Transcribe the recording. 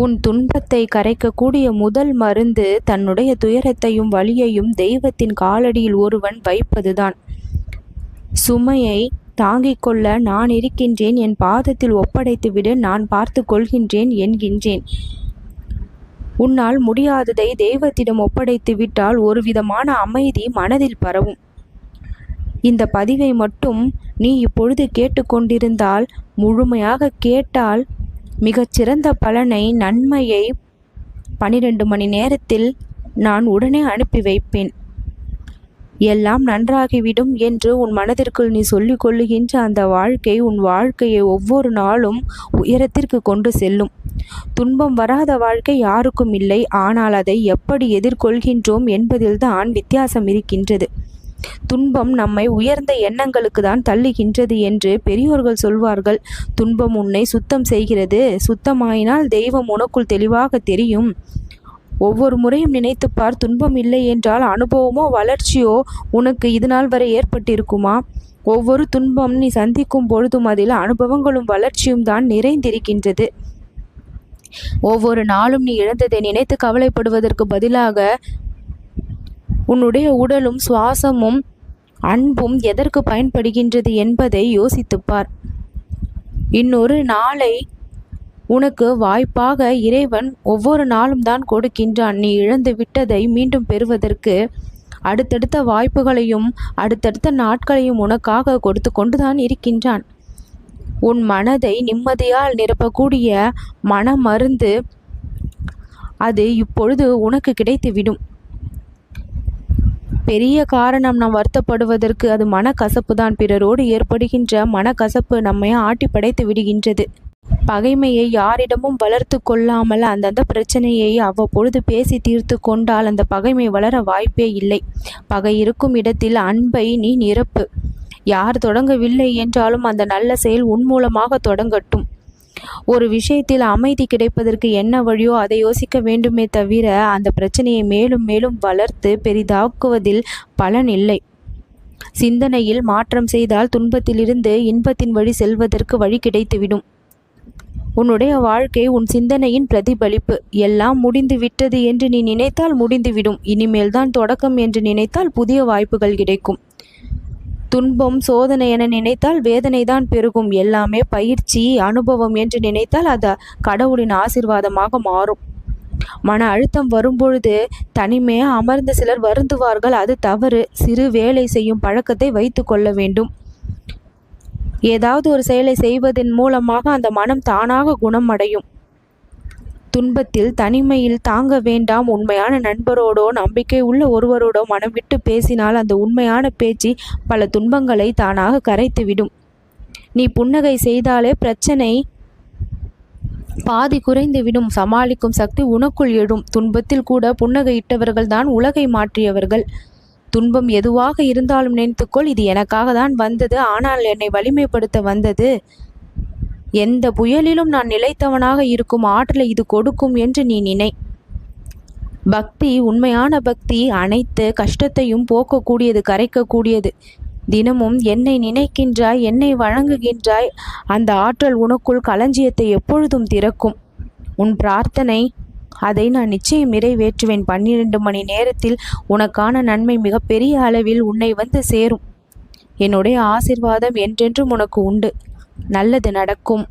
உன் துன்பத்தை கரைக்கக்கூடிய முதல் மருந்து தன்னுடைய துயரத்தையும் வலியையும் தெய்வத்தின் காலடியில் ஒருவன் வைப்பதுதான். சுமையை தாங்கிக் கொள்ள நான் இருக்கின்றேன், என் பாதத்தில் ஒப்படைத்து விடு, நான் பார்த்து கொள்கின்றேன் என்கின்றேன். உன்னால் முடியாததை தெய்வத்திடம் ஒப்படைத்து விட்டால் ஒரு விதமான அமைதி மனதில் பரவும். இந்த பதிவை மட்டும் நீ இப்பொழுது கேட்டுக்கொண்டிருந்தால், முழுமையாக கேட்டால் மிகச்சிறந்த பலனை, நன்மையை 12 மணி நேரத்தில் நான் உடனே அனுப்பி வைப்பேன். எல்லாம் நன்றாகிவிடும் என்று உன் மனதிற்குள் நீ சொல்லிக் கொள்ளுகின்ற அந்த வாழ்க்கை உன் வாழ்க்கையை ஒவ்வொரு நாளும் உயரத்திற்கு கொண்டு செல்லும். துன்பம் வராத வாழ்க்கை யாருக்கும் இல்லை. ஆனால் அதை எப்படி எதிர்கொள்கின்றோம் என்பதில்தான் வித்தியாசம் இருக்கின்றது. துன்பம் நம்மை உயர்ந்த எண்ணங்களுக்கு தான் தள்ளுகின்றது என்று பெரியோர்கள் சொல்வார்கள். துன்பம் உன்னை சுத்தம் செய்கிறது. சுத்தமாயினால் தெய்வம் உனக்குள் தெளிவாக தெரியும். ஒவ்வொரு முறையும் நினைத்துப்பார், துன்பம் இல்லை என்றால் அனுபவமோ வளர்ச்சியோ உனக்கு இது நாள் வரை ஏற்பட்டிருக்குமா? ஒவ்வொரு துன்பம் நீ சந்திக்கும் பொழுதும் அதில் அனுபவங்களும் வளர்ச்சியும் தான் நிறைந்திருக்கின்றது. ஒவ்வொரு நாளும் நீ இழந்ததை நினைத்து கவலைப்படுவதற்கு பதிலாக உன்னுடைய உடலும் சுவாசமும் அன்பும் எதற்கு பயன்படுகின்றது என்பதை யோசித்துப்பார். இன்னொரு நாளை உனக்கு வாய்ப்பாக இறைவன் ஒவ்வொரு நாளும் தான் கொடுக்கின்றான். நீ இழந்து விட்டதை மீண்டும் பெறுவதற்கு அடுத்தடுத்த வாய்ப்புகளையும் அடுத்தடுத்த நாட்களையும் உனக்காக கொடுத்து கொண்டுதான் இருக்கின்றான். உன் மனதை நிம்மதியால் நிரப்பக்கூடிய மன மருந்து அது இப்பொழுது உனக்கு கிடைத்துவிடும். பெரிய காரணம் நாம் வருத்தப்படுவதற்கு அது மனக்கசப்பு தான். பிறரோடு ஏற்படுகின்ற மனக்கசப்பு நம்மை ஆட்டி படைத்து விடுகின்றது. பகைமையை யாரிடமும் வளர்த்து கொள்ளாமல் அந்தந்த பிரச்சனையை அவ்வப்பொழுது பேசி தீர்த்து கொண்டால் அந்த பகைமை வளர வாய்ப்பே இல்லை. பகை இருக்கும் இடத்தில் அன்பை நீ நிரப்பு. யார் தொடங்கவில்லை என்றாலும் அந்த நல்ல செயல் உன் மூலமாக தொடங்கட்டும். ஒரு விஷயத்தில் அமைதி கிடைப்பதற்கு என்ன வழியோ அதை யோசிக்க வேண்டுமே தவிர அந்த பிரச்சனையை மேலும் மேலும் வளர்த்து பெரிதாக்குவதில் பலன் இல்லை. சிந்தனையில் மாற்றம் செய்தால் துன்பத்திலிருந்து இன்பத்தின் வழி செல்வதற்கு வழி கிடைத்துவிடும். உன்னுடைய வாழ்க்கை உன் சிந்தனையின் பிரதிபலிப்பு. எல்லாம் முடிந்து விட்டது என்று நீ நினைத்தால் முடிந்துவிடும். இனிமேல் தான் தொடக்கம் என்று நினைத்தால் புதிய வாய்ப்புகள் கிடைக்கும். துன்பம் சோதனை என நினைத்தால் வேதனை தான் பெருகும். எல்லாமே பயிற்சி அனுபவம் என்று நினைத்தால் அது கடவுளின் ஆசீர்வாதமாக மாறும். மன அழுத்தம் வரும்பொழுது தனிமையாக அமர்ந்த சிலர் வருந்துவார்கள். அது தவறு. சிறு வேலை செய்யும் பழக்கத்தை வைத்து கொள்ள வேண்டும். ஏதாவது ஒரு செயலை செய்வதன் மூலமாக அந்த மனம் தானாக குணம் அடையும். துன்பத்தில் தனிமையில் தாங்க வேண்டாம். உண்மையான நண்பரோடோ நம்பிக்கை உள்ள ஒருவரோடோ மனம் விட்டு பேசினால் அந்த உண்மையான பேச்சு பல துன்பங்களை தானாக கரைத்துவிடும். நீ புன்னகை செய்தாலே பிரச்சனை பாதி குறைந்துவிடும். சமாளிக்கும் சக்தி உனக்குள் எழும். துன்பத்தில் கூட புன்னகையிட்டவர்கள் தான் உலகை மாற்றியவர்கள். துன்பம் எதுவாக இருந்தாலும் நினைத்துக்கொள், இது எனக்காக தான் வந்தது, ஆனால் என்னை வலிமைப்படுத்த வந்தது. எந்த புயலிலும் நான் நிலைத்தவனாக இருக்கும் ஆற்றலை இது கொடுக்கும் என்று நீ நினை. பக்தி, உண்மையான பக்தி அனைத்து கஷ்டத்தையும் போக்கக்கூடியது, கரைக்கக்கூடியது. தினமும் என்னை நினைக்கின்றாய், என்னை வணங்குகின்றாய், அந்த ஆற்றல் உனக்குள் களஞ்சியத்தை எப்பொழுதும் திறக்கும். உன் பிரார்த்தனை, அதை நான் நிச்சயம் நிறைவேற்றுவேன். 12 மணி நேரத்தில் உனக்கான நன்மை மிகப்பெரிய அளவில் உன்னை வந்து சேரும். என்னுடைய ஆசீர்வாதம் என்றென்றும் உனக்கு உண்டு. நல்லது நடக்கும்.